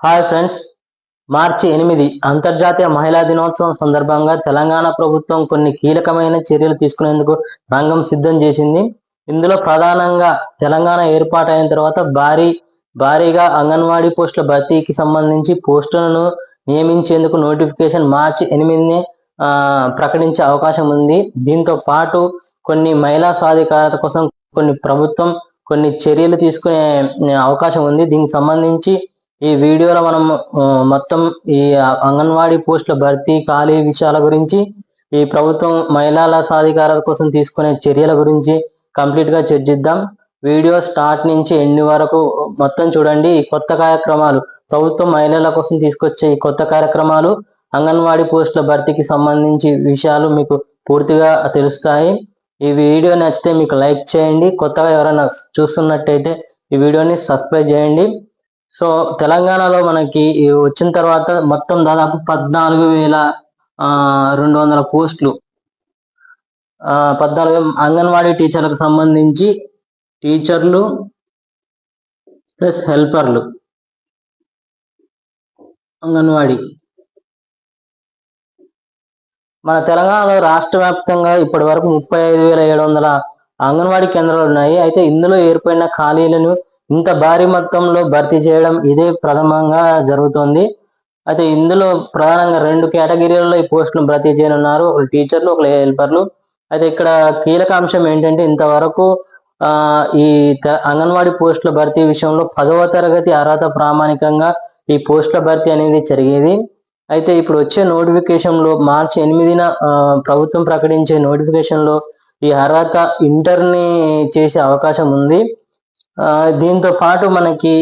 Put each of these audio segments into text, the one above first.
Hi friends, మార్చి 8 అంతర్జాతీయ మహిళా దినోత్సవం సందర్భంగా తెలంగాణ ప్రభుత్వం కొన్ని కీలకమైన చర్యలు తీసుకునేందుకు రంగం సిద్ధం చేసింది. ఇందులో ప్రధానంగా తెలంగాణ ఏర్పాటైన తర్వాత భారీగా అంగన్వాడీ పోస్టుల భర్తీకి సంబంధించి పోస్టులను నియమించేందుకు నోటిఫికేషన్ మార్చి 8 ప్రకటించే అవకాశం ఉంది. దీంతో పాటు కొన్ని మహిళా సాధికారత కోసం ప్రభుత్వం కొన్ని చర్యలు తీసుకునే అవకాశం ఉంది. దీనికి సంబంధించి ఈ వీడియోలో మనం మొత్తం ఈ అంగన్వాడీ పోస్టుల భర్తీ ఖాళీ విషయాల గురించి, ఈ ప్రభుత్వం మహిళల సాధికారత కోసం తీసుకునే చర్యల గురించి కంప్లీట్ గా చర్చిద్దాం. వీడియో స్టార్ట్ నుంచి ఎండ్ వరకు మొత్తం చూడండి. ఈ కొత్త కార్యక్రమాలు, ప్రభుత్వం మహిళల కోసం తీసుకొచ్చే ఈ కొత్త కార్యక్రమాలు, అంగన్వాడీ పోస్టుల భర్తీకి సంబంధించి విషయాలు మీకు పూర్తిగా తెలుస్తాయి. ఈ వీడియో నచ్చితే మీకు లైక్ చేయండి. కొత్తగా ఎవరైనా చూస్తున్నట్టయితే ఈ వీడియోని సబ్స్క్రైబ్ చేయండి. సో తెలంగాణలో మనకి వచ్చిన తర్వాత మొత్తం దాదాపు 14,200 పోస్టులు, 14 అంగన్వాడీ టీచర్లకు సంబంధించి, టీచర్లు ప్లస్ హెల్పర్లు అంగన్వాడీ. మన తెలంగాణలో రాష్ట్ర వ్యాప్తంగా ఇప్పటి వరకు 35,700 అంగన్వాడీ కేంద్రాలు ఉన్నాయి. అయితే ఇందులో ఏర్పడిన ఖాళీలను ఇంత భారీ మొత్తంలో భర్తీ చేయడం ఇదే ప్రథమంగా జరుగుతోంది. అయితే ఇందులో ప్రధానంగా 2 కేటగిరీలలో ఈ పోస్టులను భర్తీ చేయనున్నారు, ఒకరు టీచర్లు, ఒకరు హెల్పర్లు. అయితే ఇక్కడ కీలక అంశం ఏంటంటే, ఇంతవరకు ఈ అంగన్వాడీ పోస్టుల భర్తీ విషయంలో 10వ తరగతి అర్హత ప్రామాణికంగా ఈ పోస్టుల భర్తీ అనేది జరిగేది. అయితే ఇప్పుడు వచ్చే నోటిఫికేషన్ లో మార్చి 8న ప్రభుత్వం ప్రకటించే నోటిఫికేషన్ లో ఈ అర్హత ఇంటర్ని చేసే అవకాశం ఉంది. దీంతో పాటు మనకి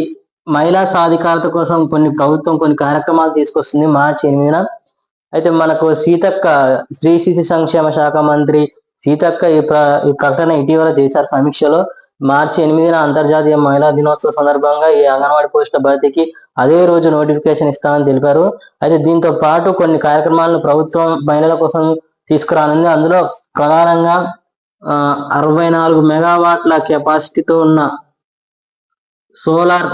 మహిళా సాధికారత కోసం ప్రభుత్వం కొన్ని కార్యక్రమాలు తీసుకొస్తుంది మార్చి 8న. అయితే మనకు సీతక్క, స్త్రీ శిశు సంక్షేమ శాఖ మంత్రి సీతక్క ఈ ప్రకటన ఇటీవల చేశారు సమీక్షలో. మార్చి 8న అంతర్జాతీయ మహిళా దినోత్సవ సందర్భంగా ఈ అంగన్వాడీ పోస్టుల భర్తీకి అదే రోజు నోటిఫికేషన్ ఇస్తామని తెలిపారు. అయితే దీంతో పాటు కొన్ని కార్యక్రమాలను ప్రభుత్వం మహిళల కోసం తీసుకురానుంది. అందులో ప్రధానంగా 64 మెగావాట్ల కెపాసిటీతో ఉన్న సోలార్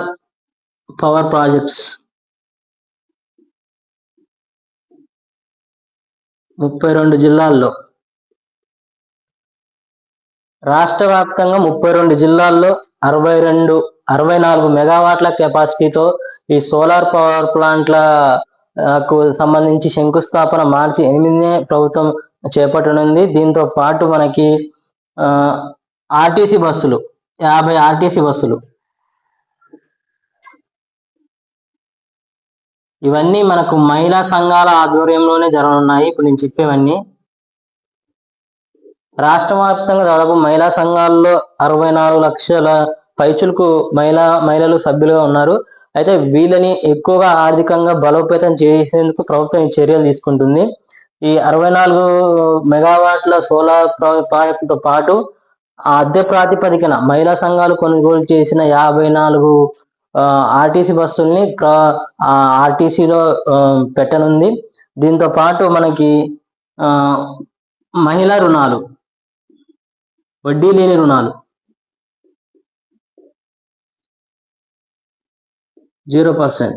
పవర్ ప్రాజెక్ట్స్ 32 జిల్లాల్లో, రాష్ట్ర వ్యాప్తంగా 32 జిల్లాల్లో 64 మెగావాట్ల కెపాసిటీతో ఈ సోలార్ పవర్ ప్లాంట్లకు సంబంధించి శంకుస్థాపన మార్చి 8నే ప్రభుత్వం చేపట్టనుంది. దీంతో పాటు మనకి ఆర్టీసీ బస్సులు, 50 ఆర్టీసీ బస్సులు, ఇవన్నీ మనకు మహిళా సంఘాల ఆధ్వర్యంలోనే జరగనున్నాయి. ఇప్పుడు నేను చెప్పేవన్నీ రాష్ట్ర వ్యాప్తంగా దాదాపు మహిళా సంఘాల్లో 64 లక్షల పైచులకు మహిళలు సభ్యులుగా ఉన్నారు. అయితే వీళ్ళని ఎక్కువగా ఆర్థికంగా బలోపేతం చేసేందుకు ప్రభుత్వం ఈ చర్యలు తీసుకుంటుంది. ఈ 64 మెగావాట్ల సోలార్ ప్రాజెక్టుతో పాటు అద్దె ప్రాతిపదికన మహిళా సంఘాలు కొనుగోలు చేసిన 54 ఆర్టీసీ బస్సుల్ని ఆర్టీసీలో పెట్టనుంది. దీంతో పాటు మనకి మహిళా రుణాలు, వడ్డీ లేని రుణాలు 0%,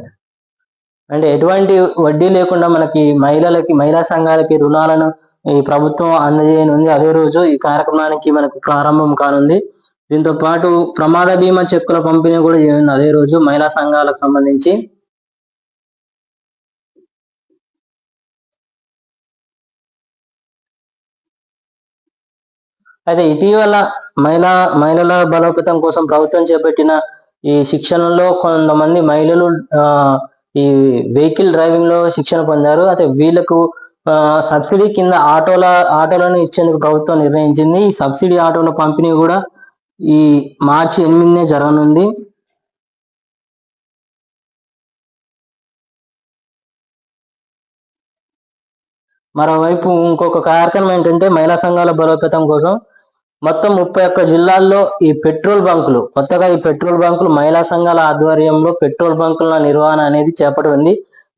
అంటే ఎటువంటి వడ్డీ లేకుండా మనకి మహిళా సంఘాలకి రుణాలను ఈ ప్రభుత్వం అందజేయనుంది. అదే రోజు ఈ కార్యక్రమానికి మనకు ప్రారంభం కానుంది. దీంతో పాటు ప్రమాద బీమా చెక్కుల పంపిణీ కూడా చేయనుంది అదే రోజు మహిళా సంఘాలకు సంబంధించి. అయితే ఇటీవల మహిళల బలోపేతం కోసం ప్రభుత్వం చేపట్టిన ఈ శిక్షణలో కొంతమంది మహిళలు ఈ వెహికల్ డ్రైవింగ్ లో శిక్షణ పొందారు. అయితే వీళ్ళకు సబ్సిడీ కింద ఆటోలను ఇచ్చేందుకు ప్రభుత్వం నిర్ణయించింది. ఈ సబ్సిడీ ఆటోల పంపిణీ కూడా ఈ మార్చి 8నే జరగనుంది. మరోవైపు ఇంకొక కార్యక్రమం ఏంటంటే, మహిళా సంఘాల బలోపేతం కోసం మొత్తం 31 జిల్లాల్లో ఈ పెట్రోల్ బంకులు, కొత్తగా ఈ పెట్రోల్ బంకులు మహిళా సంఘాల ఆధ్వర్యంలో పెట్రోల్ బంకుల నిర్వహణ అనేది చేపట్టింది.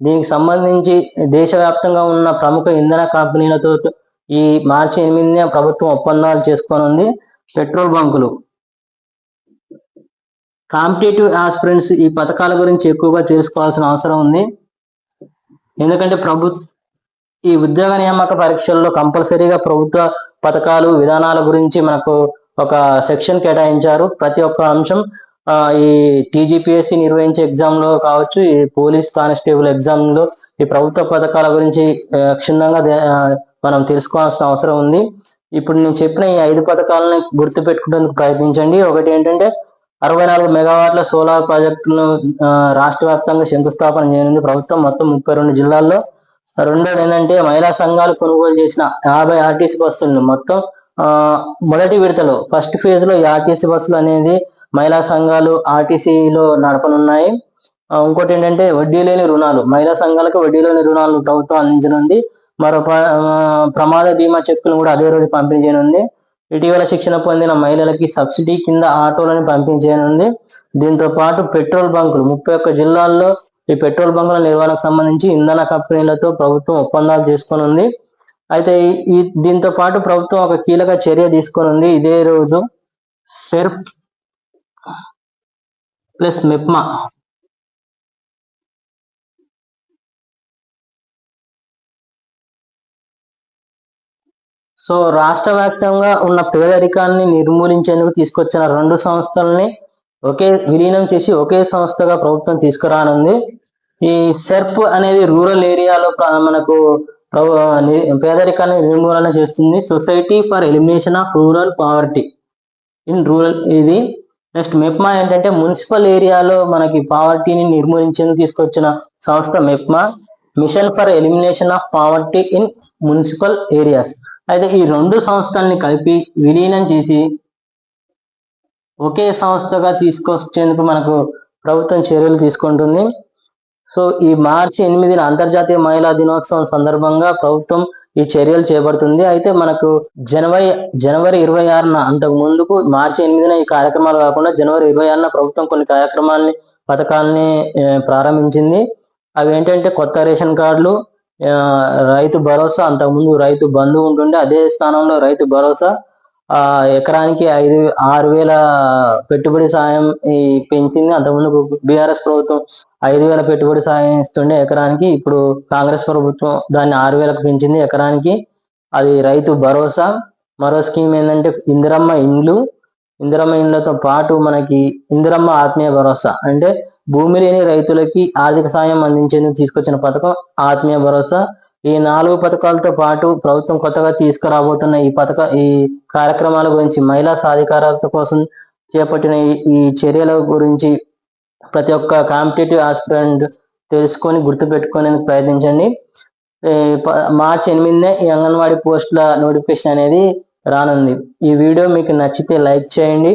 దీనికి సంబంధించి దేశవ్యాప్తంగా ఉన్న ప్రముఖ ఇంధన కంపెనీలతో ఈ మార్చి 8నే ప్రభుత్వం ఒప్పందాలు చేసుకోనుంది. పెట్రోల్ బంకులు కాంపిటేటివ్ ఆస్పిరెంట్స్ ఈ పథకాల గురించి ఎక్కువగా తెలుసుకోవాల్సిన అవసరం ఉంది. ఎందుకంటే ఈ ఉద్యోగ నియామక పరీక్షల్లో కంపల్సరీగా ప్రభుత్వ పథకాలు విధానాల గురించి మనకు ఒక సెక్షన్ కేటాయించారు. ప్రతి ఒక్క అంశం ఈ టీజీపీఎస్సీ నిర్వహించే ఎగ్జామ్ లో కావచ్చు, ఈ పోలీస్ కానిస్టేబుల్ ఎగ్జామ్ లో ఈ ప్రభుత్వ పథకాల గురించి క్షుణ్ణంగా మనం తెలుసుకోవాల్సిన అవసరం ఉంది. ఇప్పుడు నేను చెప్పిన ఈ 5 పథకాలను గుర్తు పెట్టుకునేందుకు ప్రయత్నించండి. ఒకటి ఏంటంటే 64 మెగావాట్ల సోలార్ ప్రాజెక్టులను రాష్ట్ర వ్యాప్తంగా శంకుస్థాపన చేయనుంది ప్రభుత్వం, మొత్తం 32 జిల్లాల్లో. రెండోది ఏంటంటే మహిళా సంఘాలు కొనుగోలు చేసిన 50 ఆర్టీసీ బస్సులను మొత్తం మొదటి విడతలో ఫస్ట్ ఫేజ్ లో ఈ ఆర్టీసీ బస్సులు అనేది మహిళా సంఘాలు ఆర్టీసీలో నడపనున్నాయి. ఇంకోటి ఏంటంటే వడ్డీ లేని రుణాలు, మహిళా సంఘాలకు వడ్డీ లేని రుణాలు ప్రభుత్వం అందించనుంది. మరో ప్రమాద బీమా చెక్కులను కూడా అదే రోజు పంపిణీ చేయనుంది. ఇటీవల శిక్షణ పొందిన మహిళలకి సబ్సిడీ కింద ఆటోలను పంపిణీ చేయనుంది. దీంతో పాటు పెట్రోల్ బంకులు 31 జిల్లాల్లో ఈ పెట్రోల్ బంకుల నిర్వహణకు సంబంధించి ఇంధన కంపెనీలతో ప్రభుత్వం ఒప్పందాలు చేసుకోనుంది. అయితే దీంతో పాటు ప్రభుత్వం ఒక కీలక చర్య తీసుకోనుంది. ఇదే రోజు సెర్ప్ ప్లస్ మెప్మా సో రాష్ట్ర వ్యాప్తంగా ఉన్న పేదరికాన్ని నిర్మూలించేందుకు తీసుకొచ్చిన 2 సంస్థల్ని విలీనం చేసి ఒకే సంస్థగా ప్రభుత్వం తీసుకురానుంది. ఈ సెర్ప్ అనేది రూరల్ ఏరియాలో మనకు పేదరికాన్ని నిర్మూలన చేస్తుంది. Society for elimination of rural poverty in rural ఇది. నెక్స్ట్ మెప్మా ఏంటంటే మున్సిపల్ ఏరియాలో మనకి పావర్టీని నిర్మూలించేందుకు తీసుకొచ్చిన సంస్థ MEPMA, mission for elimination of poverty in municipal areas. అయితే ఈ 2 సంస్థల్ని కలిపి విలీనం చేసి ఒకే సంస్థగా తీసుకొచ్చేందుకు మనకు ప్రభుత్వం చర్యలు తీసుకుంటుంది. సో ఈ మార్చి 8న అంతర్జాతీయ మహిళా దినోత్సవం సందర్భంగా ప్రభుత్వం ఈ చర్యలు చేపడుతుంది. అయితే మనకు జనవరి 26న అంతకు ముందుకు మార్చి 8న ఈ కార్యక్రమాలు కాకుండా జనవరి 26న ప్రభుత్వం కొన్ని పథకాలని ప్రారంభించింది. అవి ఏంటంటే కొత్త రేషన్ కార్డులు, రైతు భరోసా, అంతకుముందు రైతు బంధు ఉంటుండే అదే స్థానంలో రైతు భరోసా, ఎకరానికి 6,000 పెట్టుబడి సాయం పెంచింది. అంతకుముందు బీఆర్ఎస్ ప్రభుత్వం 5,000 పెట్టుబడి సాయం ఇస్తుండే ఎకరానికి, ఇప్పుడు కాంగ్రెస్ ప్రభుత్వం దాన్ని 6,000కు పెంచింది ఎకరానికి. అది రైతు భరోసా. మరో స్కీమ్ ఏంటంటే ఇందిరమ్మ ఇండ్లతో పాటు మనకి ఇందిరమ్మ ఆత్మీయ భరోసా, అంటే భూమి లేని రైతులకి ఆర్థిక సాయం అందించేందుకు తీసుకొచ్చిన పథకం ఆత్మీయ భరోసా. ఈ 4 పథకాలతో పాటు ప్రభుత్వం కొత్తగా తీసుకురాబోతున్న ఈ కార్యక్రమాల గురించి, మహిళా సాధికారత కోసం చేపట్టిన ఈ చర్యల గురించి ప్రతి ఒక్క కాంపిటేటివ్ ఆస్పిరెంట్ తెలుసుకొని గుర్తుపెట్టుకునేందుకు ప్రయత్నించండి. మార్చి 8నే ఈ అంగన్వాడీ పోస్టుల నోటిఫికేషన్ అనేది రానుంది. ఈ వీడియో మీకు నచ్చితే లైక్ చేయండి.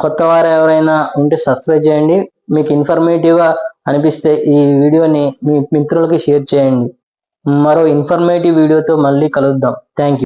కొత్త వారు ఎవరైనా ఉంటే సబ్స్క్రైబ్ చేయండి. మీకు ఇన్ఫర్మేటివ్గా అనిపిస్తే ఈ వీడియోని మీ మిత్రులకి షేర్ చేయండి. మరో ఇన్ఫర్మేటివ్ వీడియోతో మళ్ళీ కలుద్దాం. Thank you.